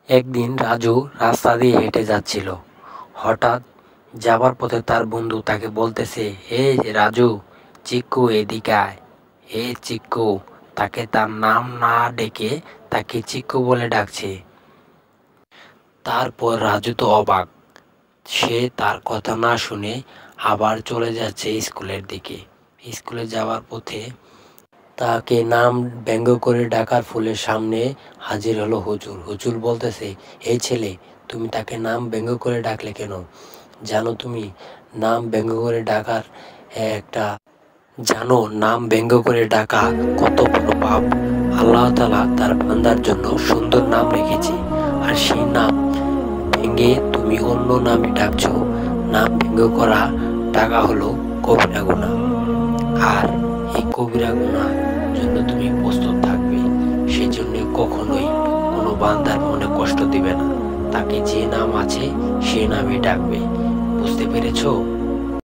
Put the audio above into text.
একদিন রাজু রাস্তা দিয়ে হেঁটে যাচ্ছিল। হঠাৎ যাবার পথে তার বন্ধু তাকে বলতেছে, হে রাজু, চিক্কু এদিকে আয়। হে চিক্কু, তাকে তার নাম না ডেকে তাকে চিক্কু বলে ডাকছে। তারপর রাজু তো অবাক। সে তার কথা না শুনে আবার চলে যাচ্ছে স্কুলের দিকে। স্কুলে যাওয়ার পথে তাকে নাম ব্যঙ্গ করে ডাকার ফুলের সামনে হাজির হলো হুজুর। হুজুর বলতেছে, এই ছেলে, তুমি তাকে নাম ব্যঙ্গ করে ডাকলে কেন? জানো তুমি নাম ব্যঙ্গ করে ডাকার একটা নাম ব্যঙ্গ করে ডাকা কত বড় পাপ? আল্লাহ তাআলা তার বান্দার জন্য সুন্দর নাম রেখেছে, আর সেই নাম ভেঙে তুমি অন্য নামে ডাকছো। নাম ব্যঙ্গ করা ডাকা হলো কবিরা গুনাহ। আর এই কবিরা গুনাহ জন্য তুমি প্রস্তুত থাকবে। সেজন্য কখনোই কোনো বান্দার মনে কষ্ট দিবে না। তাকে যে নাম আছে সে নামে ডাকবে। বুঝতে পেরেছো?